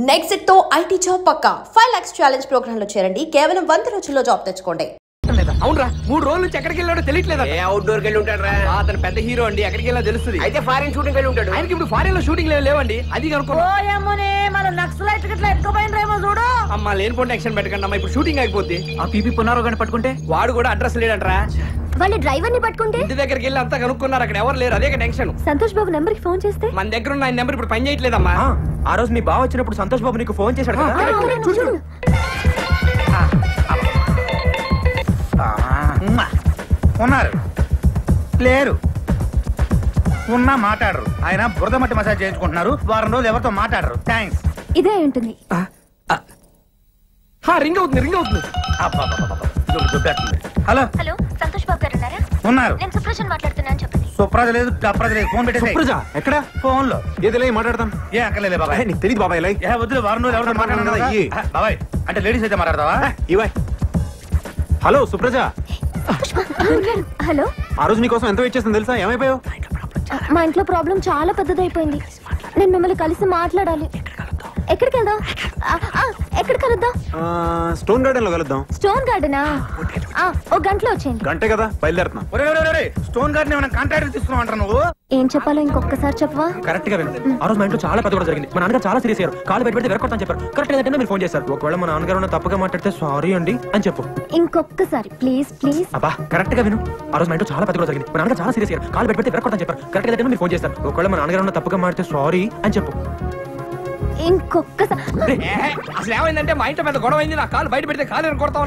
Next తో IT job పక్కా 5 lakhs challenge programme లో చేరండి. కేవలం 100 రోజుల్లో జాబ్ తెచ్చుకోండి. అవునరా 3 రోజుల నుంచి ఎక్కడికి వెళ్ళాడో తెలియట్లేదా? అవుట్డోర్ వెళ్ళి ఉంటాడు రా. అతను పెద్ద హీరో అండి, ఎక్కడికి వెళ్ళా తెలుస్తుంది. అయితే ఫారిన్ షూటింగ్ వెళ్ళి ఉంటాడు. ఆయనకి ఇప్పుడు ఫారిన్ లో షూటింగ్ లేవండి. అది కనుక్కో. అమ్మా లేనిపోండి యాక్షన్ పెట్టకండి అమ్మా, ఇప్పుడు షూటింగ్ అయిపోద్ది. ఆ పీపీ పున్నారో కానీ పట్టుకుంటే వాడు కూడా అడ్రస్ లేడంటరా. వాళ్ళు డ్రైవర్ ని పట్టుకుంటే ఇంటి దగ్గరికి వెళ్ళి అంతా కనుక్కున్నారు, అక్కడ ఎవరు లేరు. అదే టెన్షన్. సంతోష్ బాబు నెంబర్ కి ఫోన్ చేస్తే మన దగ్గర ఉన్న ఆయన నెంబర్ ఇప్పుడు పని చేయట్లేదమ్మా. ఆ రోజు మీ బావ వచ్చినప్పుడు సంతోష్ బాబు నీకు ఫోన్ చేశాడు కదా. చూడు ఉన్నారు లేరు, ఉన్నా మాట్లాడరు. ఆయన బురద మట్టి మసాజ్ చేయించుకుంటున్నారు. వారం రోజులు ఎవరితో మాట్లాడరు. థ్యాంక్స్. ఇదే ఉంటుంది. రింగ్ అవుతుంది. హలో హలో సంతోష్ బాబు గారు ఉన్నారా? ఉన్నారు. నేను సుప్రజన్ మాట్లాడుతున్నాను చెప్పండి. సుప్రజ లేదు, డప్రజ లేదు. ఫోన్ పెట్టేసి ఎక్కడ ఫోన్ లో ఏదిలే మాట్లాడతాం. ఏ అక్కర్లేదు బాబాయ్, నీకు తెలియదు బాబాయ్. వద్దు, వారం రోజులు ఎవరితో మాట్లాడను కదా. బాబాయ్ అంటే లేడీస్ అయితే మాట్లాడతావా? ఇవాయ్. హలో సుప్రజ. హలో. ఆ రోజు నీకోసం ఎంత వెయిట్ చేస్తాను తెలుసా? ఏమైపోయావు? మా ఇంట్లో ప్రాబ్లం చాలా పెద్దదైపోయింది. నేను మిమ్మల్ని కలిసి మాట్లాడాలి. ఎక్కడికి వెళ్దాం? ఎక్కడ కలుద్దాం? స్టోన్ గార్డెన్ లో కలుద్దాం. స్టోన్ గార్డెనా? ఒక గంటలో వచ్చేయండి. గంటే కదా బయలుదేరుతున్నా. స్టోన్ గార్డెన్ ఏమైనా కాంట్రాక్ట్ తీసుకున్నావు అంటారు నువ్వు? ఏం చెప్పాలో ఇంకొకసారి చెప్పవా? కరెక్ట్ గా వినండి. ఆ రోజు మా ఇంట్లో చాలా పెద్ద కూడా జరిగింది. మా నాన్నగారు చాలా సీరియస్ అయ్యారు. కాలు పెట్టి వెరకొడతాను చెప్పారు. కరెక్ట్ ఏంటంటే మీరు ఫోన్ చేశారు. ఒకవేళ మా నాన్నగారు తప్పుగా మాట్లాడితే సారీ అండి అని చెప్పు. ఇంకొకసారి ప్లీజ్ ప్లీజ్. అబ్బా కరెక్ట్ గా విను. ఆ రోజు మా ఇంట్లో చాలా పెద్ద కూడా జరిగింది. మా నాన్నగారు చాలా సీరియస్ అయ్యారు. కాలు పెట్టి వెరకొడతాను చెప్పారు. కరెక్ట్ ఏంటంటే మీరు ఫోన్ చేశారు. ఒకవేళ మా నాన్నగారు తప్పుగా మాట్లాడితే సారీ అని చెప్పు. ఇంకొకసారి. అసలు ఏమైందంటే మా ఇంట్లో పెద్ద గొడవ అయింది. నా కాలు బయట పెడితే కాలు కొడతా.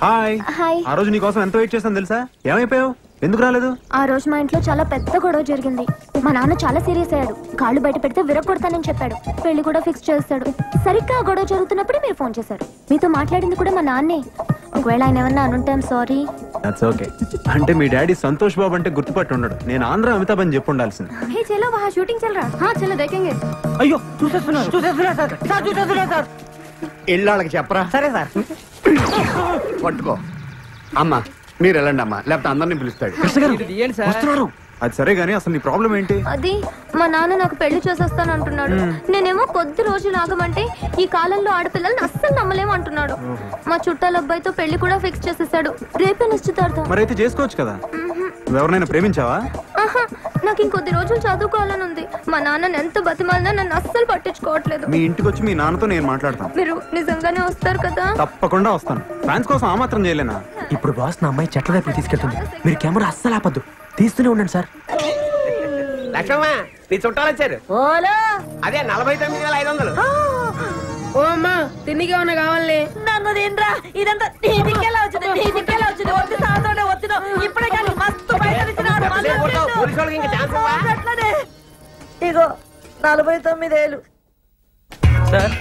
హాయ్. హాయ్. ఆ రోజు నీకోసం ఎంత వెయిట్ చేస్తాను తెలుసా? ఏమైపోయావు? ఎందుకు రాలేదు? ఆ రోజు మా ఇంట్లో చాలా పెద్ద గొడవ జరిగింది. మా నాన్న చాలా సీరియస్ అయ్యాడు. కాళ్ళు బయట పెడితే విరగొడతానని చెప్పాడు. పెళ్లి కూడా ఫిక్స్ చేస్తాడు. సరిగ్గా గొడవ జరుగుతున్నప్పుడే మీరు ఫోన్ చేశారు. మీతో మాట్లాడింది కూడా మా నాన్నే. ఒకవేళ ఆయన ఏమన్నా అనుంటే సారీ. That's okay. అంటే మీ డాడీ సంతోష్ బాబు అంటే గుర్తుపట్టి ఉండడు. నేను ఆంధ్ర అమితాబ్ అని చెప్పి ఉండాల్సింది. హే చలో వహా షూటింగ్ చల్ రहा. हां चलो देखेंगे. అయ్యో చూసేస్తున్నా సార్. ఇళ్ళకి చెప్పరా? సరే సార్. పట్టుకో అమ్మా, మీరు వెళ్ళండి అమ్మా, లేకపోతే అందరినీ పిలుస్తాడు. వస్తున్నారు. అది సరే గానీ అసలు నీ ప్రాబ్లం ఏంటి? అది మా నాన్న నాకు పెళ్లి చేసేస్తాను అంటున్నాడు. నేనేమో కొద్ది రోజులు ఆగమంటే ఈ కాలంలో ఆడపిల్లల్ని అస్సలు నమ్మలేము అంటున్నాడు. మా చుట్టాల అబ్బాయితో పెళ్లి కూడా ఫిక్స్ చేసేసాడు. రేపే నిశ్చితార్థం. మరైతే చేసుకోవచ్చు కదా. ఎవరినైనా ప్రేమించావా? నాకు ఇంకొద్ది రోజులు చదువుకోవాలని ఉంది. మా నాన్న ఎంత బతిమాలినా నన్ను అస్సలు పట్టించుకోవట్లేదు. మీ ఇంటికి వచ్చి మీ నాన్నతో నేను మాట్లాడతాను. మీరు నిజంగానే వస్తారు కదా? తప్పకుండా వస్తాను. ఫ్యాన్స్ కోసం ఆ మాత్రం చేయలేనా? ఇప్పుడు బాస్ నా అమ్మాయి చెట్ల వైపు తీసుకెళ్తుంది. మీరు కెమెరా అస్సలు ఆపద్దు, తీస్తూనే ఉండండి సార్. లక్ష్మమ్మ, నీ చుట్టాలు వచ్చారు. అదే 49,500. ఓ అమ్మా, తిండికి ఏమన్నా కావాలి? నన్ను తినరా, ఇదంతా నీదికెలా వచ్చింది? నీదికెలా వచ్చింది? వచ్చి సాతోనే వచ్చిన ఇప్పుడే కానీ మస్తు పైసలు ఇచ్చినాడు. అట్లనే ఇగో 49,000. సార్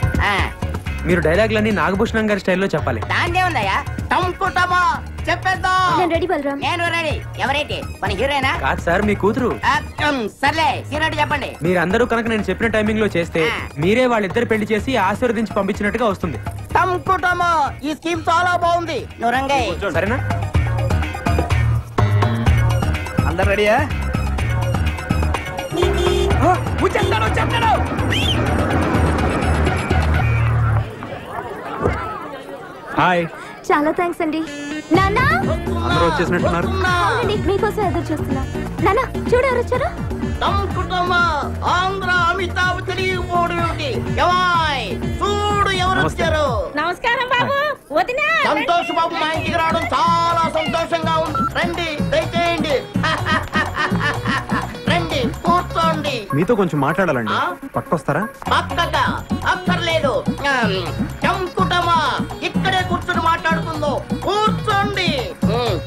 మీరు డైలాగులన్నీ నాగభూషణం గారి స్టైల్లో చెప్పాలి. దాందే ఉందయ్యా, టంకుటమో చెప్పేద్దాం. నేను రెడీ బలరాం. నేను రెడీ. ఎవరైతే మన హీరోయినా? కాదు సార్, మీ కూతురు. సర్లే హీరోయిన్ చెప్పండి. మీరందరూ కనుక నేను చెప్పిన టైమింగ్ లో చేస్తే మీరే వాళ్ళిద్దరు పెళ్లి చేసి ఆశీర్వదించి పంపించినట్టుగా వస్తుంది. టంకుటమో ఈ స్కీమ్ చాలా బాగుంది. నురంగై సరేనా? అందరు రెడీయా? వచ్చేస్తాడు. హాయ్. చాలా థ్యాంక్స్ అండి. నాన్న అందరూ వచ్చేసినట్టున్నారు. మీకోసం ఎదురు చూస్తున్నా. నాన్న చూడు ఎవరు వచ్చారు. టంకుటమో ఆంధ్ర అమితాబ్ తెలియపోడు చూడు ఎవరు వచ్చారు. నమస్కారం బాబు. వదినా సంతోష్ బాబు మా ఇంటికి రావడం చాలా సంతోషంగా ఉంది. రండి దయచేయండి. రండి కూర్చోండి. మీతో కొంచెం మాట్లాడాలండి. పక్కొస్తారా? పక్కగా అక్కర్లేదు. చంకుటమా ఇక్కడే కూర్చొని మాట్లాడుకుందో. కూర్చోండి.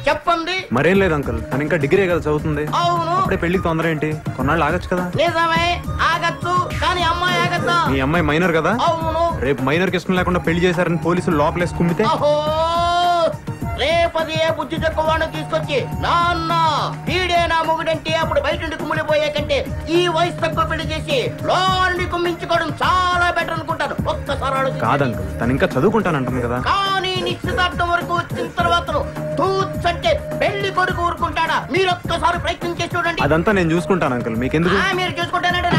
చెప్పండి. మరేం లేదు అంకుల్, తను ఇంకా డిగ్రీ కదా చదువుతుంది. అవును. అప్పుడే పెళ్లికి తొందర ఏంటి? కొన్నాళ్ళు ఆగచ్చు కదా. నిజమే ఆగచ్చు, కానీ అమ్మాయి ఆగచ్చా? మీ అమ్మాయి మైనర్ కదా. అవును. రేపు మైనర్ కి ఇష్టం లేకుండా పెళ్లి చేశారని పోలీసులు లోపలేసి కుమ్మితే రేపది ఏ బుద్ధి తక్కువ వాడిని తీసుకొచ్చి నాన్న వీడే నా మొగుడంటే అప్పుడు బయట నుండి కుమ్మిడిపోయే కంటే ఈ వయసు తక్కువ పెళ్లి చేసి లోని కుమ్మించుకోవడం చాలా బెటర్ అనుకుంటాను. ఒక్కసారి కాదంకుల్, తను ఇంకా చదువుకుంటానంటుంది కదా. కానీ నిశ్చితార్థం వరకు వచ్చిన తర్వాత తూచంటే పెళ్లి కొడుకు ఊరుకుంటాడా? మీరు ఒక్కసారి ప్రయత్నం చేసి చూడండి. అదంతా నేను చూసుకుంటాను అంకుల్, మీకెందుకు? మీరు చూసుకుంటానంటే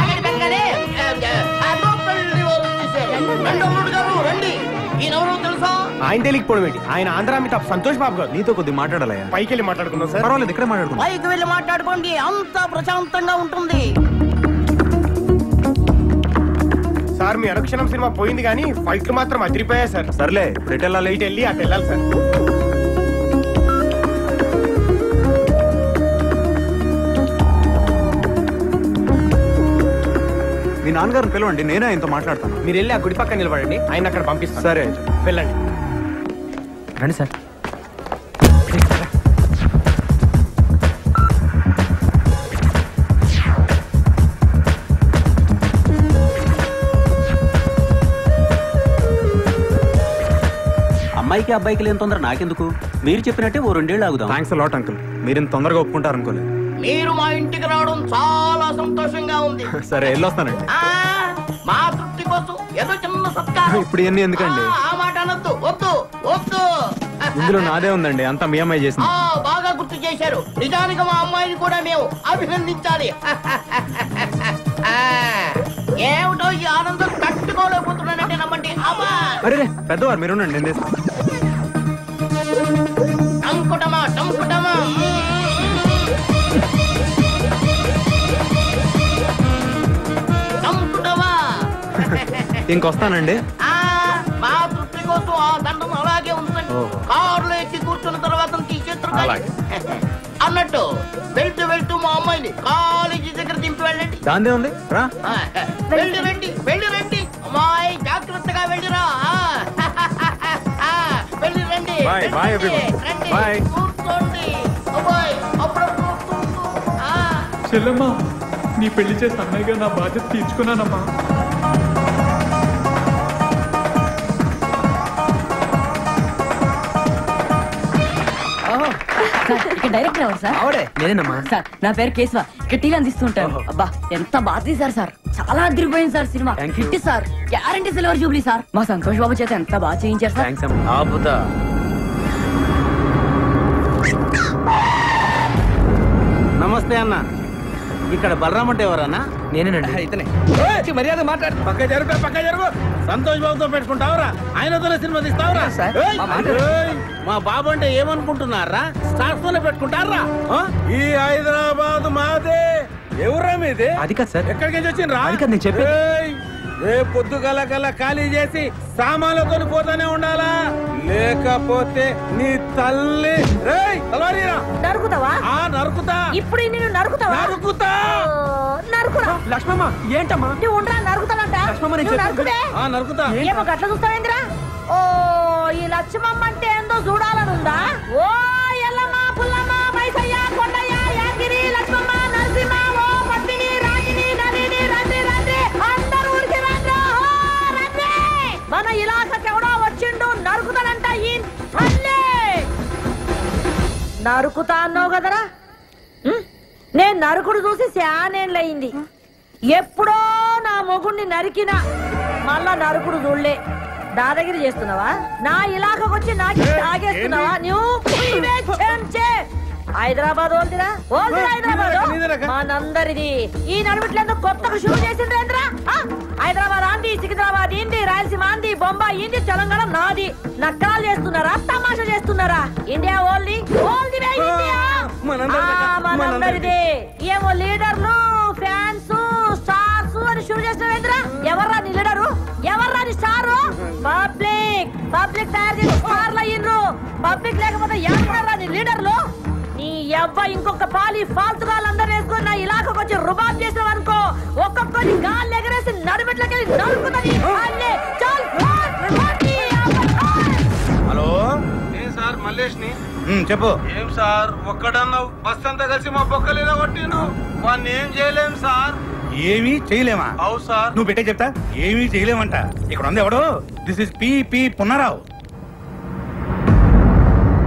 ఆయన తెలియకపోవడం ఏంటి? ఆయన ఆంధ్ర అమితాబ్ సంతోష్ బాబు గారు. నీతో కొద్దిగా మాట్లాడాలయ్యా. పైకి వెళ్ళి మాట్లాడుకుందాం సార్. పర్వాలేదు, ఇక్కడే మాట్లాడుకుందాం. పైకి వెళ్ళి మాట్లాడుకోండి, అంతా ప్రశాంతంగా ఉంటుంది. సార్ మీ అనుక్షణం సినిమా పోయింది కానీ ఫైట్లు మాత్రం అదిరిపోయాయి సార్. సర్లే, ఇప్పుడు ఎటు వెళ్ళాలి? ఇటు వెళ్ళి అటు వెళ్ళాలి సార్. మీ నాన్నగారిని పిలవండి, నేనే ఆయనతో మాట్లాడతాను. మీరు వెళ్ళి ఆ గుడి పక్కన నిలబడండి, ఆయన అక్కడ పంపిస్తాను. సరే వెళ్ళండి. రండి సార్. అమ్మాయికి అబ్బాయికి లేని తొందర నాకెందుకు? మీరు చెప్పినట్టే ఓ 2 ఏళ్ళు ఆగుదాం. థ్యాంక్స్ లాట్ అంకుల్, మీరు ఇంత తొందరగా ఒప్పుకుంటారు అనుకోలేదు. మీరు మా ఇంటికి రావడం చాలా సంతోషంగా ఉంది. సరే వెళ్ళొస్తానండి. మా తృప్తి కోసం ఏదో చిన్న సత్కారం. ఇప్పుడు ఇవన్నీ ఎందుకండి? ఆ మాట అనొద్దు, వద్దు వద్దు. ఇందులో నాదే ఉందండి, అంతా మీ అమ్మాయి చేసింది. బాగా గుర్తు చేశారు. నిజానికి మా అమ్మాయిని కూడా మేము అభినందించాలి. ఏమిటో ఈ ఆనందం తట్టుకోలేకపోతున్నానంటే నమ్మండి. అరే పెద్దవారు మీరుండండి, నేను చేస్తాను. టంకుటమా టంకుటమా. ఇంకొస్తానండి. మా తృప్తి కోసం ఆ దండం అలాగే ఉంచండి. కారులో ఎక్కి కూర్చున్న తర్వాత తీసేస్తారు. అన్నట్టు వెళ్తూ వెళ్తూ మా అమ్మాయిని కాలేజీ దగ్గర దింపి వెళ్ళండి. దాందే ఉంది, రా. వెళ్ళి రండి, వెళ్ళి రండి. అమ్మాయి జాగ్రత్తగా వెళ్ళిరా. వెళ్ళి రండి. Bye, bye everyone. Bye. కూర్చోండి. అబ్బాయి అప్పుడప్పుడు చెల్లమ్మా, నీ పెళ్లి చేసి అన్నయ్యగా నా బాధ్యత తీర్చుకున్నానమ్మా. ఇక్కడ డైరెక్టర్ ఎవరు సార్? ఆవిడే నేనేనమ్మా. సార్ నా పేరు కేశవ, ఇక్కడ టీవీ అందిస్తుంటాను. అబ్బా ఎంత బాగా తీశారు సార్, చాలా అదిరిపోయింది sir cinema. Hit sir, guarantee silver Jubilee sir. మా సంతోష్ బాబు చేత ఎంత బాగా చేయించారు సార్. నమస్తే అన్న, ఇక్కడ బలరామ్ అంటే ఎవరన్నా? నేనేనండి. ఇతనే. మర్యాద మాట్లాడు. పక్క జరుగు, పక్క జరుగు. సంతోష్ బాబుతో పెట్టుకుంటావురా? ఆయనతోనే సినిమా తీస్తావురా? మా బాబు అంటే ఏమనుకుంటున్నారా? స్టార్స్ తోనే పెట్టుకుంటారా? ఈ హైదరాబాద్ మాదే. ఎవరా మీది? అది కాదు సార్. ఎక్కడికి వచ్చిండ్రా? అది కాదు నేను చెప్పేది. రేపు పొద్దుగల ఖాళీ చేసి సామాన్లతో పోతానే ఉండాలా, లేకపోతే నీ తల్లి తలవారీరా. నరుకుతావా? నరుకుతా. ఇప్పుడు నేను నరుకుతావా? నరుకుతా. నరుకురా. లక్ష్మమ్మ ఏంటమ్మా? నువ్వు ఉండరా, నరుకుతానంట. నరుకుతా. ఏమో గట్ల చూస్తావేంద్రా? ఓ ఈ లక్ష్మమ్మ అంటే ఏందో చూడాలనుందా? ఓ ఎల్లమ్మ పుల్లమ్మ మైసయ్య కొండయ్య యాగిరి లక్ష్మమ్మ నరసింహ ఓ పద్మిని రాగిని నలిని రండి రండి అందరూ ఊరికి రండి. రండి, మన ఇలాకకి ఎవడో వచ్చిండు, నరుకుతానంట. ఈ నరుకుతా అన్నావు కదరా? నేను నరుకుడు చూసి శానేళ్ళయింది. ఎప్పుడో నా మొగుణ్ణి నరికినా మళ్ళా నరుకుడు చూడలే. దాదాగిరి చేస్తున్నావా? నా ఇలాకకొచ్చి నాకు తాగేస్తున్నావా? నువ్వు హైదరాబాద్ ఓల్దిరా, ఓల్దిరా హైదరాబాద్ మనందరిది. ఈ నడుమిట్లేందుకు కొత్తగా షూ చేసిండ్రేంద్రా? హైదరాబాద్ ఆంది, సికింద్రాబాద్ ఇంది, రాయలసీమ ఆంది, బొంబాయి ఇంది, తెలంగాణ నాది. నక్కరాలు చేస్తున్నారా, తమాషా చేస్తున్నారా? ఇండియా ఓల్ది, ఓల్దిరా ఇండియా మనందరిది. ఏమో లీడర్లు, ఫ్యాన్స్, స్టార్స్ అని షూ చేస్తున్నారేంద్రా? ఎవర్రా నీ లీడరు? ఎవర్రా నీ స్టారు? పబ్లిక్ తయారు చేసి స్టార్లు అయ్యిండ్రు. పబ్లిక్ లేకపోతే ఎవర్రా నీ లీడర్లు? నీ అబ్బాయి ఇంకొక పాలి ఫాల్తుగాళ్ళందరూ వేసుకుని నా ఇలాకకు వచ్చి రుబాబ్ చేసావు అనుకో, ఒక్కొక్కరి గాలి ఎగరేసి నడుమిట్లకి నరుకుతుంది. హలో సార్, మల్లేష్ ని. చెప్పు. ఏం సార్ ఒక్కడన్నా బస్ అంతా కలిసి మా బొక్కలు కొట్టిను, వాడిని ఏం చేయలేం సార్. ఏమీ చేయలేమా? అవు సార్. నువ్వు పెట్టే చెప్తా. ఏమీ చేయలేమంట. ఇక్కడ ఉంది ఎవడు? This is P Punnarao.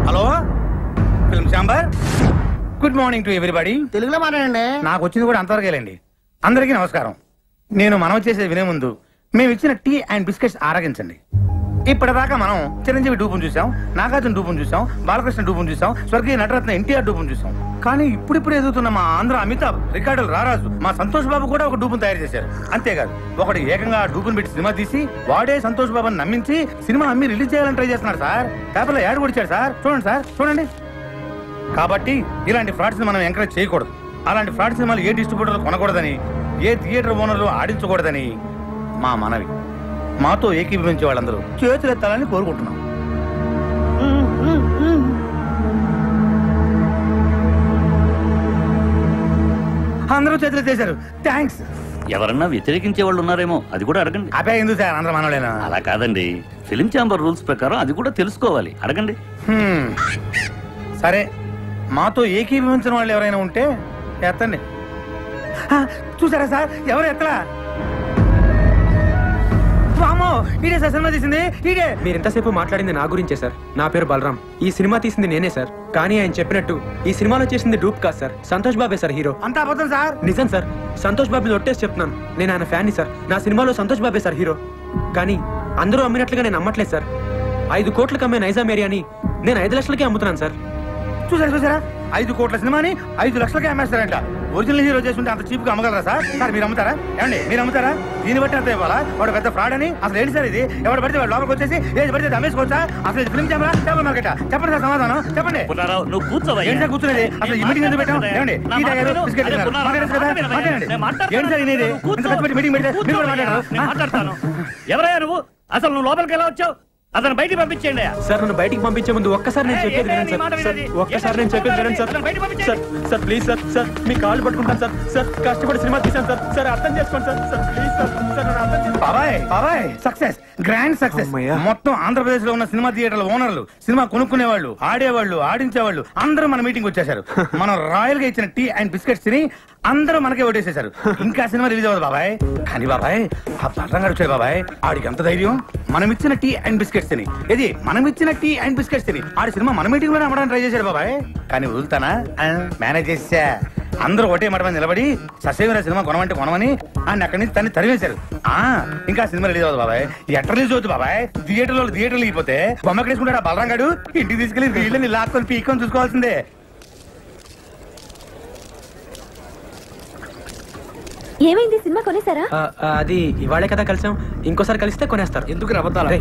Hello film chamber. Good morning to everybody. తెలుగులో మాట్లాడండి. నాకు వచ్చింది కూడా అంతవరకేలేండి. అందరికీ నమస్కారం. నేను మనవి చేసేది వినే ముందు మేము ఇచ్చిన టీ అండ్ బిస్కెట్స్ ఆరగించండి. ఇప్పటిదాకా మనం చిరంజీవి డూపును చూసాం, నాగార్జున డూపును చూసాం, బాలకృష్ణ డూపును చూసాం, స్వర్గీయ నటరత్న ఎన్టీఆర్ డూపును చూసాం. కానీ ఇప్పుడు ఎదుగుతున్న మా ఆంధ్ర అమితాబ్, రికార్డులు రారాజు, మా సంతోష్ బాబు కూడా ఒక డూపును తయారు చేశారు. అంతేకాదు ఒకటి ఏకంగా డూపును పెట్టి సినిమా తీసి వాడే సంతోష్ బాబుని నమ్మించి సినిమా అమ్మి రిలీజ్ చేయాలని ట్రై చేస్తున్నారు సార్. పేపర్లో యాడ్ కొడిచాడు సార్. చూడండి సార్, చూడండి. కాబట్టి ఇలాంటి ఫ్రాడ్స్ మనం ఎంకరేజ్ చేయకూడదు. అలాంటి ఫ్రాడ్ సినిమాలు ఏ డిస్ట్రిబ్యూటర్లు కొనకూడదని, ఏ థియేటర్ ఓనర్లు ఆడించకూడదని మా మనవి. మాతో ఏకీభవించే వాళ్ళందరూ చేతులెత్తాలని కోరుకుంటున్నాం. అందరూ చేతులు ఎత్తేశారు. థ్యాంక్స్. ఎవరన్నా వ్యతిరేకించే వాళ్ళు ఉన్నారేమో, అది కూడా అడగండి. అబ్బాయి ఎందుకు సార్ అందరూ మనోళ్ళేనా? అలా కాదండి, ఫిలిం ఛాంబర్ రూల్స్ ప్రకారం అది కూడా తెలుసుకోవాలి. అడగండి. సరే, మాతో ఏకీభవించిన వాళ్ళు ఎవరైనా ఉంటే ఎత్తండి. చూసారా సార్, ఎవరు ఎత్తలా? ఇదే సార్ సినిమా తీసింది. ఇదే. మీరు ఎంతసేపు మాట్లాడింది నా గురించే సార్. నా పేరు బలరాం. ఈ సినిమా తీసింది నేనే సార్. కానీ ఆయన చెప్పినట్టు ఈ సినిమాలో చేసింది డూప్ కాదు సార్, సంతోష్ బాబే సార్ హీరో. అంతా అబద్ధం సార్. నిజం సార్. సంతోష్ బాబుని ఒట్టేసి చెప్తున్నాను. నేను ఆయన ఫ్యాన్ని సార్. నా సినిమాలో సంతోష్ బాబే సార్ హీరో. కానీ అందరూ అమ్మినట్లుగా నేను అమ్మట్లేదు సార్. 5 కోట్లకు అమ్మే నైజాం ఏరియాని నేను 5 లక్షలకే అమ్ముతున్నాను సార్. చూసారా 5 కోట్ల సినిమాని 5 లక్షలకే అమ్మేస్తారంట. ఒరిజినల్ హీరో చేస్తుంటే అంత చీప్ గా అమ్మగలరా సార్? సార్ మీరు అమ్ముతారా? ఏమండి మీరు అమ్ముతారా? దీన్ని బట్టి అంత ఇవ్వాలా? వాడు పెద్ద ఫ్రాడ్ అని అసలు ఏంటి సార్ ఇది? ఎవరు పడితే వాడు లోపలికి వచ్చేసి ఏది పడితే అమ్మేసుకోవచ్చా? అసలు ఇది ఫిల్మ్ ఛాంబరా, పేపర్ మార్కెటా? చెప్పండి సార్ సమాధానం చెప్పండి. నువ్వు కూర్చోవా? ఏంటి సార్ కూర్చునేది? అసలు ఈ మీటింగ్ ఎందుకు పెట్టాం? ఏమండి టీ తాగారు, బిస్కెట్ తిన్నారు, మాట్లాడచ్చు కదా? మాట్లాడండి. ఏంటి సార్ ఇది? ఇంత కష్టపడి మీటింగ్ పెడితే మీరు కూడా మాట్లాడతాను. ఎవరయ్యా నువ్వు? అసలు నువ్వు లోపలికి ఎలా వచ్చావు? అతను బయటికి పంపించండి సార్. నన్ను బయటికి పంపించే ముందు ఒక్కసారి నేను చెప్పేది వినండి సార్. ఒక్కసారి నేను చెప్పేది వినండి sir. Sir please sir. Sir మీ కాళ్ళు పట్టుకుంటాను సార్. సార్ కష్టపడి సినిమా తీసాను సార్. సార్ అర్థం చేసుకోండి sir. Sir please sir. Sir నన్ను అర్థం చేసుకోండి. బాబాయ్ సక్సెస్, గ్రాండ్ సక్సెస్. మొత్తం ఆంధ్రప్రదేశ్ లో ఉన్న సినిమా థియేటర్ల ఓనర్లు, సినిమా కొనుక్కునేవాళ్ళు, ఆడేవాళ్ళు, ఆడించేవాళ్ళు అందరూ మన మీటింగ్ వచ్చేసారు. మనం రాయల్ గా ఇచ్చిన టీ అండ్ బిస్కెట్స్ తిని అందరూ మనకే ఓటేసేశారు. ఇంకా సినిమా రిలీజ్ అవ్వదు బాబాయ్. కానీ బాబాయ్ ఆ బలరాం గారు వచ్చాడు బాబాయ్. ఆడికి ఎంత ధైర్యం? మనం ఇచ్చిన టీ అండ్ బిస్కెట్స్ తిని, ఇది మనం ఇచ్చిన టీ అండ్ బిస్కెట్స్ తిని ఆడి సినిమా మన మీటింగ్ లోనే అమ్మడానికి ట్రై చేశాడు బాబాయ్. కానీ వదులుతానా? మేనేజ్ చేసా. అందరూ ఒకటే మాట మీద నిలబడి ససేమిరా సినిమా కొనమంటే కొనమని ఆయన అక్కడి నుంచి తన్ని తరివేశారు. ఇంకా సినిమా రిలీజ్ అవ్వదు బాబాయ్. ఎట్లా రిలీజ్ అవుతుంది బాబాయ్? థియేటర్లు అయిపోతే బొమ్మకేసుకుంటాడు ఆ బలరాం గారు. ఇంటికి తీసుకెళ్లి వీళ్ళని లాక్కొని పీక్కొని చూసుకోవాల్సిందే. ఏమైంది? సినిమా కొనేసారా? అది ఇవాళే కదా కలిసాం. ఇంకోసారి కలిస్తే కొనేస్తారు. ఎందుకు రవ్వతారా?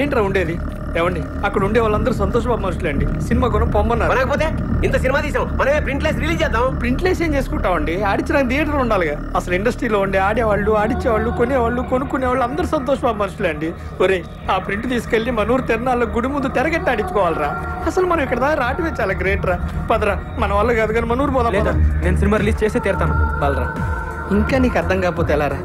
ఏంట్రా ఉండేది? ఏమండి అక్కడ ఉండే వాళ్ళందరూ సంతోష్ బాబు మనుషులే అండి. సినిమా కొనం పొమ్మన్నారు. కొనకపోతే ఇంత సినిమా తీసాం, మనమే ప్రింట్లెస్ రిలీజ్ చేద్దాం. ప్రింట్లెస్ ఏం చేసుకుంటామండి? ఆడించడానికి థియేటర్ ఉండాలిగా. అసలు ఇండస్ట్రీలో ఉండే ఆడేవాళ్ళు, ఆడించేవాళ్ళు, కొనేవాళ్ళు, కొనుక్కునేవాళ్ళు అందరూ సంతోష్ బాబు మనుషులే అండి. ఒరే ఆ ప్రింట్ తీసుకెళ్లి మనూరు తిరణాల్లో గుడి ముందు తెరగట్టి ఆడించుకోవాలరా. అసలు మనం ఇక్కడ దాకా రావటమే చాలా గ్రేట్ రా. పదరా, మన వాళ్ళు కాదు కానీ మనూరు పోదాం. నేను సినిమా రిలీజ్ చేస్తే తీరుతాను. బలరా ఇంకా నీకు అర్థం కాకపోతే ఎలారా?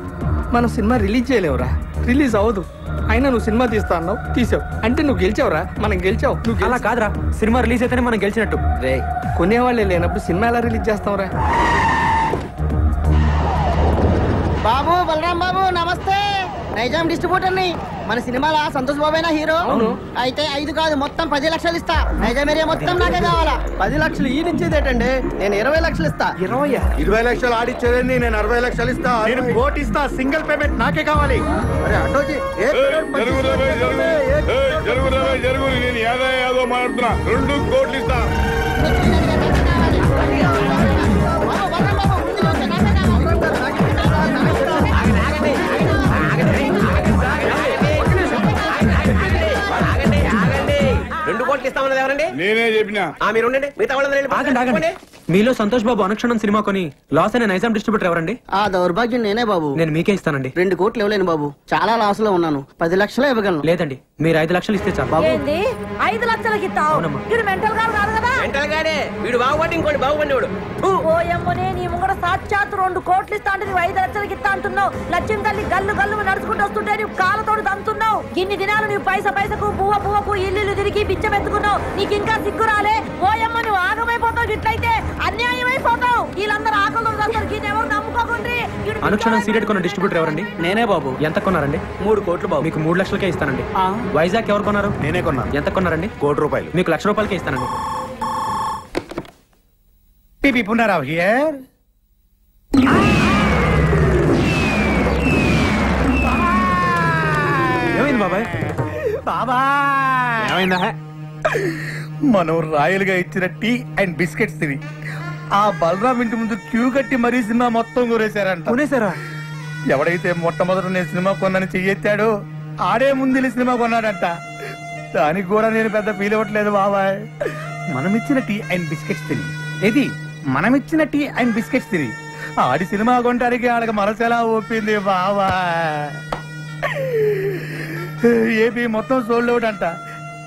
మనం సినిమా రిలీజ్ చేయలేవురా, రిలీజ్ అవ్వదు. అయినా నువ్వు సినిమా తీస్తా అన్నావు, తీసావు అంటే నువ్వు గెలిచావురా. మనం గెలిచావు. నువ్వు అలా కాదురా, సినిమా రిలీజ్ అయితేనే మనం గెలిచినట్టు. రే కొనేవాళ్ళే లేనప్పుడు సినిమా ఎలా రిలీజ్ చేస్తావురా? బాబు బలరాం బాబు నమస్తే. నైజాం డిస్ట్రిబ్యూటర్ ని. మన సినిమాలో సంతోష్ బాబేనా హీరో? అయితే 5 కాదు మొత్తం 10 లక్షలు ఇస్తా. నైజాం ఏరియా మొత్తం నాకే కావాలా. 10 లక్షలు ఈ నుంచేదేటండి? నేను 20 లక్షలు ఇస్తా. 20 లక్షలు ఆడిచ్చేదండి. నేను 60 లక్షలు ఇస్తా. నేను కోటి ఇస్తా. సింగిల్ పేమెంట్ నాకే కావాలి. అరే అటోజీ జరుగు. నేను యాదో మాట్లాడుతున్నా. 2 కోట్లు ఇస్తా. నేనే చెప్పినా. ఆగండి. మీలో సంతోష్ బాబు అనుక్షణం సినిమా కొని లాస్ అయిన నైజాం డిస్ట్రిబ్యూటర్ ఎవరండి? ఆ దౌర్భాగ్యం నేనే బాబు. నేను మీకే ఇస్తానండి. 2 కోట్లు ఇవ్వలేను బాబు, చాలా లాస్ లో ఉన్నాను. 10 లక్షలు ఇవ్వగలను. లేదండి, మీరు 5 లక్షలు ఇస్తే చాలు బాబు. 5 లక్షలకి ఇస్తావు? వీడు మెంటల్ గాడు కాదు కదా? మెంటల్ గాడే. వీడు బాగుపడి ఇంకోటి బాగుపడివాడు. ఓ ఎమ్మనే నీ ముంగడ సాక్షాత్ 2 కోట్లు ఇస్తా అంటే నువ్వు 5 లక్షలకి ఇస్తా అంటున్నావు. లక్ష్యం తల్లి గల్లు గల్లు నడుచుకుంటూ వస్తుంటే నువ్వు కాళ్ళతోడు తంతున్నావు. ఇన్ని దినాలు నువ్వు పైసకు పువ్వకు ఇల్లు తిరిగి బిచ్చమెత్తుకున్నావు. నీకు ఇంకా సిగ్గు రాలే? ఓ ఎమ్మ నువ్వు ఆగమైపోతావు. ఇట్లయితే అన్యాయం అయిపోతావు. వీళ్ళందరూ ఆకలి ఎవరు నమ్ముకోకుండ్రి. అనుక్షణం సీరియడ్ కొన్న డిస్ట్రిబ్యూటర్ ఎవరండి? నేనే బాబు. ఎంత కొన్నారండి? 3 కోట్లు బాబు. మీకు 3 లక్షలకే ఇస్తానండి. వైజాగ్ ఎవరు కొన్నారు? నేనే కొన్నాను. ఎంత కొన్నారండి? ₹1,00,00,000. మీకు ₹1,00,000కే ఇస్తానండి. టీపీ పునరావ్ హియర్. ఏమైంది బాబాయ్? ఏమైందా? మనం రాయల్ గా ఇచ్చిన టీ అండ్ బిస్కెట్స్ తిని ఆ బలరాం ఇంటి ముందు క్యూ కట్టి మరీ సినిమా మొత్తం కొనేశారంట. కొనేశారా? ఎవడైతే మొట్టమొదట నేను సినిమా కొన్నాను చెయ్యెత్తాడో ఆడే ముందు సినిమా కొన్నాడంట. దానికి కూడా నేను పెద్ద ఫీల్ అవ్వట్లేదు బాబాయ్. మనమిచ్చిన టీ అండ్ బిస్కెట్స్ తిని ఏది మనమిచ్చిన టీ అండ్ బిస్కెట్స్ తిని ఆడి సినిమా కొనడానికి ఆడకి మనసెలా ఒప్పింది బాబాయ్. ఏపీ మొత్తం సోల్డ్ అవుట్ అంట.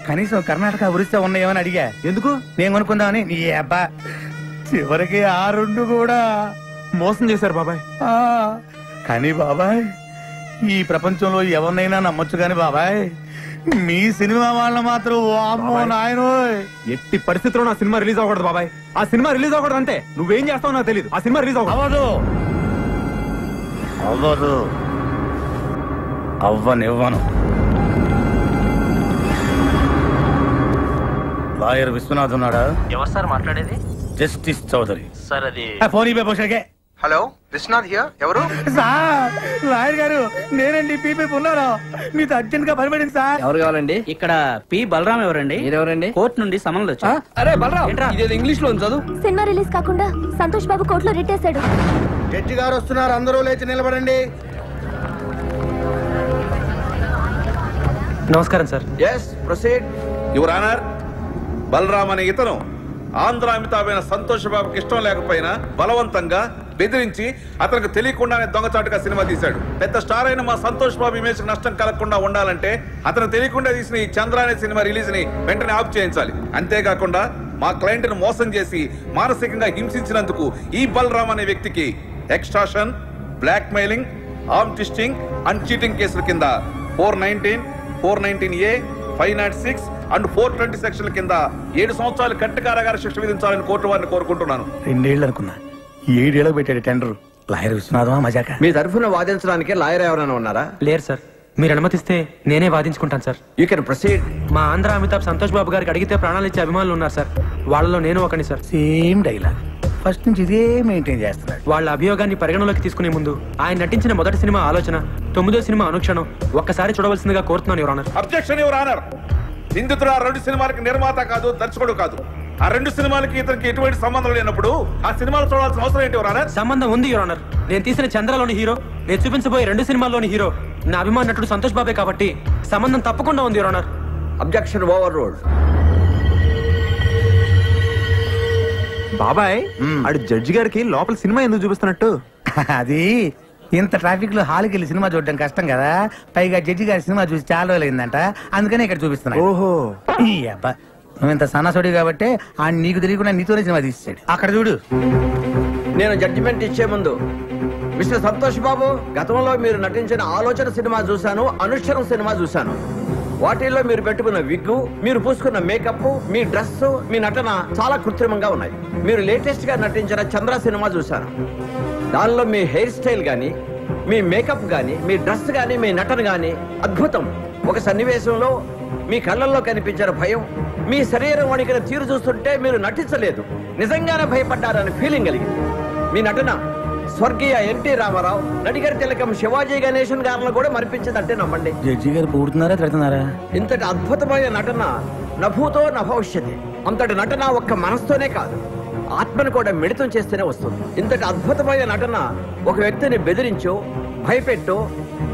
కనీసం కర్ణాటక ఒరిస్సా ఉన్నాయేమని అడిగా. ఎందుకు? నేను కొనుక్కుందామని. నీ అబ్బా చివరికి ఆ రెండు కూడా మోసం చేశారు బాబాయ్. కానీ బాబాయ్ ఈ ప్రపంచంలో ఎవరినైనా నమ్మొచ్చు కానీ బాబాయ్ మీ సినిమా వాళ్ళ మాత్రం వామ్మో నాయనో. ఎట్టి పరిస్థితుల్లో నా సినిమా రిలీజ్ అవ్వకూడదు బాబాయ్. ఆ సినిమా రిలీజ్ అవ్వకూడదు అంటే నువ్వేం చేస్తావు నాకు తెలియదు. ఆ సినిమా రిలీజ్ అవ్వదు. అవ్వదు అవ్వనివ్వను. లాయర్ విశ్వనాథ్ ఉన్నాడా? ఎవరు సార్ మాట్లాడేది? Justice Chaudhary sir. అది ఫోన్ ఇవ్వకే. Hello Vishwanath here. ఎవరు? సార్ లాయర్ గారు నేనండి. పీపీ ఉన్నారా? మీతో అర్జెంట్ గా పనిపడింది సార్. ఎవరు కావాలండి? ఇక్కడ పి బలరాం ఎవరండి? ఎవరండి? కోర్టు నుండి సమన్లు వచ్చా. అరే బలరాం ఇదేదో ఇంగ్లీష్ లో చదువు. సినిమా రిలీజ్ కాకుండా సంతోష్ బాబు కోర్టులో రిట్ వేశాడు. జడ్జి గారు వస్తున్నారు, అందరూ లేచి నిలబడండి. నమస్కారం sir. Yes proceed. Your honour, Balaram అనే ఇతను ఆంధ్ర అమితాబైన సంతోష్ బాబుకి ఇష్టం లేకపోయినా బలవంతంగా బెదిరించి అతనికి తెలియకుండానే దొంగచాటుగా సినిమా తీశాడు. పెద్ద స్టార్ అయిన మా సంతోష్ బాబు ఇమేజ్ నష్టం కలగకుండా ఉండాలంటే అతను తెలియకుండా తీసిన ఈ చంద్ర అనే సినిమా రిలీజ్ ని వెంటనే ఆఫ్ చేయించాలి. అంతేకాకుండా మా క్లయింట్ ను మోసం చేసి మానసికంగా హింసించినందుకు ఈ బలరాం అనే వ్యక్తికి extortion, blackmailing, arm twisting and cheating కేసుల కింద 419, 419A, 506 అండ్ 420 సెక్షన్ల కింద 7 సంవత్సరాలు కఠిన కారాగార శిక్ష విధించాలని కోర్టు వారిని కోరుకుంటున్నాను. 2 ఏళ్ళు అనుకున్నా, 7 ఏళ్ళకి పెట్టాడు టెండర్. లాయర్ విశ్వనాథమా మజాక? మీ తరఫున వాదించడానికి లాయర్ ఎవరైనా ఉన్నారా? లేరు సార్. మీరు అనుమతిస్తే నేనే వాదించుకుంటాను సార్. You can proceed. మా ఆంధ్ర అమితాబ్ సంతోష్ బాబు గారికి అడిగితే ప్రాణాలు ఇచ్చే అభిమానులు ఉన్నారు సార్. వాళ్ళలో నేను ఒకని సార్. సేమ్ డైలాగ్ ఫస్ట్ నుంచి ఇదే మెయింటైన్ చేస్తున్నాడు. వాళ్ళ అభియోగాన్ని పరిగణలోకి తీసుకునే ముందు ఆయన నటించిన మొదటి సినిమా ఆలోచన, 9వ సినిమా అనుక్షణం ఒక్కసారి చూడవలసిందిగా కోరుతున్నాను your honour. Objection your honour. నిందితుడు ఆ 2 సినిమాలకి నిర్మాత కాదు, దర్శకుడు కాదు. ఆ 2 సినిమాలకి ఇతనికి ఎటువంటి సంబంధం లేనప్పుడు ఆ సినిమాలు చూడాల్సిన అవసరం ఏంటి యువర్ ఆనర్? సంబంధం ఉంది యువర్ ఆనర్. నేను తీసిన చంద్రలోని హీరో, నేను చూపించబోయే 2 సినిమాల్లోని హీరో నా అభిమాన నటుడు సంతోష్ బాబే కాబట్టి సంబంధం తప్పకుండా ఉంది your honour. Objection over ruled. బాబాయ్ ఆడు జడ్జి గారికి లోపల సినిమా ఎందుకు చూపిస్తున్నట్టు? అది ఇంత ట్రాఫిక్ లో హాల్కి వెళ్ళి సినిమా చూడడం కష్టం కదా, పైగా జడ్జి గారి సినిమా చూసి చాలా రోజులైందంట, అందుకనే ఇక్కడ చూపిస్తున్నా. ఓహో నువ్వు ఇంత సన్నాసుడి కాబట్టి ఆ నీకు తెలియకుండా నీతోనే సినిమా తీసాడు. అక్కడ చూడు. నేను జడ్జిమెంట్ ఇచ్చే ముందు మిస్టర్ సంతోష్ బాబు, గతంలో మీరు నటించిన ఆలోచన సినిమా చూశాను, అనుక్షరం సినిమా చూశాను. వాటిల్లో మీరు పెట్టుకున్న విగ్గు, మీరు పూసుకున్న మేకప్, మీ డ్రెస్, మీ నటన చాలా కృత్రిమంగా ఉన్నాయి. మీరు లేటెస్ట్ గా నటించిన చంద్ర సినిమా చూశాను. దానిలో మీ హెయిర్ స్టైల్ గానీ, మీ మేకప్ గానీ, మీ డ్రెస్ గానీ, మీ నటన గానీ అద్భుతం. ఒక సన్నివేశంలో మీ కళ్ళల్లో కనిపించిన భయం, మీ శరీరం వణికిన తీరు చూస్తుంటే మీరు నటించలేదు, నిజంగానే భయపడ్డారని ఫీలింగ్ కలిగింది. మీ నటన స్వర్గీయ ఎన్టీ రామారావు, నడిగర్ తిలకం శివాజీ గణేశన్ గారిలో కూడా మరిపించదంటే నమ్మండి. జడ్జి గారు పూడుతున్నారా తిడుతున్నారా? ఇంతటి అద్భుతమైన నటన నభూతో నభవిష్యతి. అంతటి నటన ఒక్క మనస్తోనే కాదు, ఆత్మను కూడా మిళితం చేస్తేనే వస్తుంది. ఇంతటి అద్భుతమైన నటన ఒక వ్యక్తిని బెదిరించో, భయపెట్టో,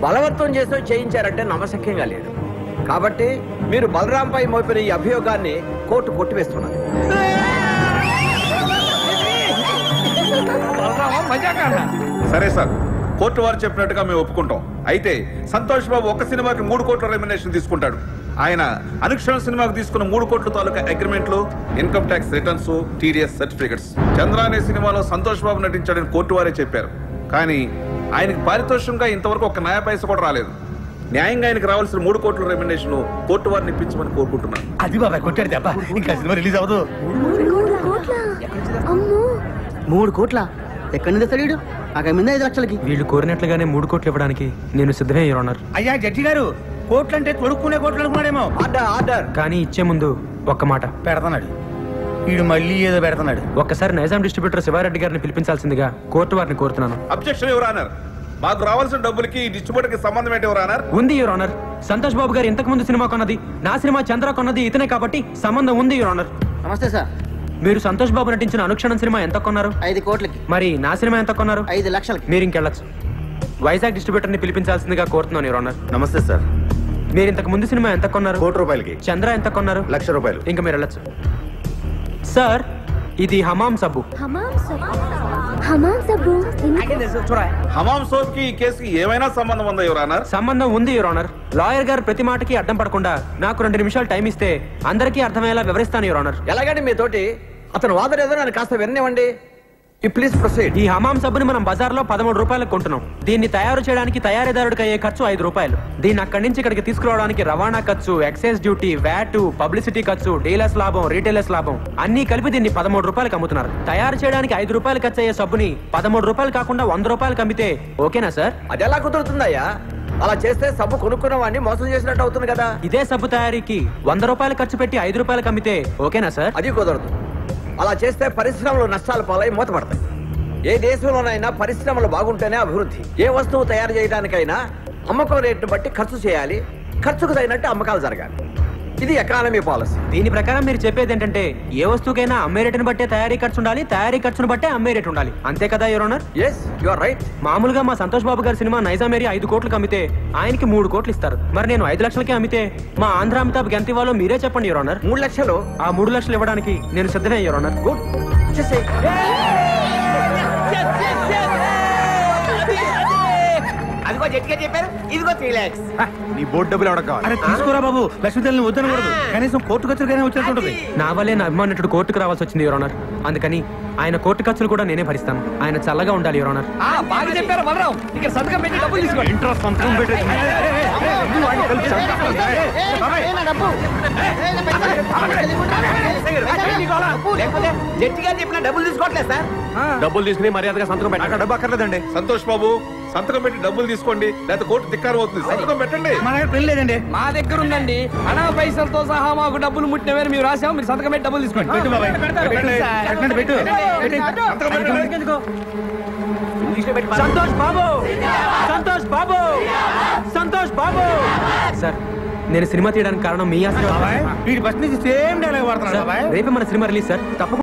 బలవంతం చేసో చేయించారంటే నమ్మశక్యంగా లేదు. కాబట్టి మీరు బలరాంపై మోపిన ఈ అభియోగాన్ని కోర్టు కొట్టివేస్తున్నది. సరే సార్, కోర్టు వారు చెప్పినట్టుగా మేము ఒప్పుకుంటాం. అయితే సంతోష్ బాబు ఒక్క సినిమాకి 3 కోట్ల రెమ్యునరేషన్ తీసుకుంటాడు. ఆయన అనుక్షణ సినిమాకు తీసుకున్న 3 కోట్ల తాలూకా అగ్రిమెంట్లు, income tax returns, TDS certificates. Chandra అనే సినిమాలో సంతోష్ బాబు నటించాడని కోర్టు వారే చెప్పారు. కానీ ఆయనకు పారితోషికంగా ఇంతవరకు ఒక నయా పైస కూడా రాలేదు. న్యాయంగా ఆయనకు రావాల్సిన 3 కోట్ల రెమ్యునరేషన్ కోర్టు వారిని ఇప్పించమని కోరుకుంటున్నాను. అది బాబాయ్ కొట్టాడు దెబ్బ, ఇంకా సినిమా రిలీజ్ అవ్వదు. 3 కోట్ల ఎక్కడి నుంచి తెస్తాడు? నాకు ముందే 5 లక్షలకి. వీళ్ళు కోరినట్లుగానే 3 కోట్లు ఇవ్వడానికి నేను సిద్ధమే యువర్ ఆనర్. అయ్యా జడ్జి గారు, కోట్లు అంటే తొడుక్కునే కోట్లు అనుకున్నాడేమో. ఆర్డర్. కానీ ఇచ్చే ముందు ఒక్క మాట పెడతాడు. వీడు మళ్ళీ ఏదో పెడతాడు. ఒక్కసారి నైజాం డిస్ట్రిబ్యూటర్ శివారెడ్డి గారిని పిలిపించాల్సిందిగా కోర్టు వారిని కోరుతున్నాను. Objection your honour. మాకు రావాల్సిన డబ్బులకి ఈ డిస్ట్రిబ్యూటర్ కి సంబంధం ఏంటి యువర్ ఆనర్? ఉంది యువర్ ఆనర్. సంతోష్ బాబు గారు ఇంతకు ముందు సినిమా కొన్నది, నా సినిమా చంద్ర కొన్నది ఇతనే కాబట్టి సంబంధం ఉంది యువర్ ఆనర్. నమస్తే సార్. మీరు సంతోష్ బాబు నటించిన అనుక్షణం సినిమా ఎంత కొన్నారు? 5 కోట్లకి. మరి నా సినిమా ఎంత కొన్నారు? 5 లక్షలకి. మీరు ఇంకెళ్ళచ్చు. వైజాగ్ డిస్ట్రిబ్యూటర్ ని పిలిపించాల్సిందిగా కోరుతున్నాను యువర్ ఆనర్. నమస్తే సార్. మీరు ఇంతకు ముందు సినిమా ఎంత కొన్నారు? 1 కోటి రూపాయలకి. చంద్ర ఎంత కొన్నారు? 1,00,000 రూపాయలు. ఇంకా మీరు వెళ్ళచ్చు. సార్ ఇది హమాం సబ్బు. హమాం సబ్బు హమాం సోప్ కి ఈ కేసుకి ఏమైనా సంబంధం ఉందా యువర్ ఆనర్? సంబంధం ఉంది యువర్ ఆనర్. లాయర్ గారు ప్రతి మాటకి అడ్డం పడకుండా నాకు 2 నిమిషాలు టైం ఇస్తే అందరికీ అర్థమయ్యేలా వివరిస్తాను యువర్ ఆనర్. ఎలాగండి మీతోటి అతను వాదన ఏదో నన్ను కాస్త విననివ్వండి. Please proceed. ఈ హమాం సబ్బుని మనం బజార్లో 13 రూపాయలకు కొంటున్నాం. దీన్ని తయారు చేయడానికి తయారీదారుడికి అయ్యే ఖర్చు 5 రూపాయలు. దీన్ని అక్కడి నుంచి ఇక్కడికి తీసుకురావడానికి రవాణా ఖర్చు, ఎక్సైజ్ డ్యూటీ, వ్యాట్, పబ్లిసిటీ ఖర్చు, డీలర్స్ లాభం, రీటైలర్స్ లాభం అన్ని కలిపి దీన్ని 13 రూపాయలకు అమ్ముతున్నారు. తయారు చేయడానికి 5 రూపాయలు ఖర్చు అయ్యే సబ్బుని 13 రూపాయలు కాకుండా 100 రూపాయలకు అమ్మితే ఓకేనా సార్? అది ఎలా కుదురుతుందయ్యా? అలా చేస్తే సబ్బు కొనుక్కున్న వాడిని మోసం చేసినట్టు అవుతుంది కదా. ఇదే సబ్బు తయారీకి 100 రూపాయలు ఖర్చు పెట్టి 5 రూపాయలకు అమ్మితే ఓకేనా సార్? అది కుదరదు. అలా చేస్తే పరిశ్రమలు నష్టాలు పాలై మూతపడతాయి. ఏ దేశంలోనైనా పరిశ్రమలు బాగుంటేనే అభివృద్ధి. ఏ వస్తువు తయారు చేయడానికైనా అమ్మకం రేటును బట్టి ఖర్చు చేయాలి. ఖర్చుకు తగినట్టు అమ్మకాలు జరగాలి. ఇది ఎకానమీ పాలసీ. దీని ప్రకారం మీరు చెప్పేది ఏంటంటే ఏ వస్తువుకైనా అమ్మే రేటును బట్టే తయారీ ఖర్చు ఉండాలి, తయారీ ఖర్చును బట్టే అమ్మే రేటు ఉండాలి. అంతే కదా your honour? yes you are right. మామూలుగా మా సంతోష్ బాబు గారి సినిమా నైజాం ఏరియా 5 కోట్లకు అమ్మితే ఆయనకి 3 కోట్లు ఇస్తారు. మరి నేను 5 లక్షలకే అమ్మితే మా ఆంధ్ర అమితాబ్ ఎంత ఇవ్వాలో మీరే చెప్పండి యువర్ ఆనర్. 3 లక్షలు. ఆ 3 లక్షలు ఇవ్వడానికి నేను సిద్ధమే యువర్ ఆనర్. గుడ్. అదిగో జట్గా చెప్పారు, ఇదిగో 3 lakhs. నీ బోర్డు డబ్బులు ఎవడ కావాలి? అరే తీసుకోరా బాబు, లక్ష్మీదేవిని వద్దనకూడదు. కనీసం కోర్టు ఖర్చులకైనా వచ్చేస్తుంటది. నా వల్లే నా అభిమానుడు కోర్టుకు రావాల్సి వచ్చింది యువర్ ఆనర్. అందుకని ఆయన కోర్టు ఖర్చులు కూడా నేనే భరిస్తాను. ఆయన చల్లగా ఉండాలి యువర్ ఆనర్. బాగా చెప్పారు బలరాం. ఇక్కడ సంతకం పెట్టి డబ్బులు తీసుకోండి. ఇంట్రెస్ట్ సంతకం పెట్టి జట్టిగా చెప్పిన డబ్బులు తీసుకోవట్లేదు సార్. డబ్బులు తీసుకుని మర్యాదగా సంతకం పెట్టాక డబ్బు అక్కర్లేదండి. సంతోష్ బాబు సంతకం పెట్టి డబ్బులు తీసుకోండి, లేకపోతే కోర్టు ధిక్కారం అవుతుంది. సంతకం పెట్టండి. మా దగ్గర పెళ్లి లేదండి. మా దగ్గర ఉందండి. అనా పైసలతో సహా మాకు డబ్బులు ముట్టిన వేరు మేము రాసాము. మీరు సంతకం పెట్టి డబ్బులు తీసుకోండి. పెట్టు బాబాయ్, పెట్టు. సంతోష్ బాబు, సంతోష్ బాబు, సంతోష్ బాబు. సార్ నేను సినిమా తీయడానికి కారణం మీ ఆశీర్వాదం. వీడి ఫస్ట్ నుంచి సేమ్ డైలాగ్ వాడుతున్నాడు. రేపే మన సినిమా రిలీజ్ సార్. తప్పకుండా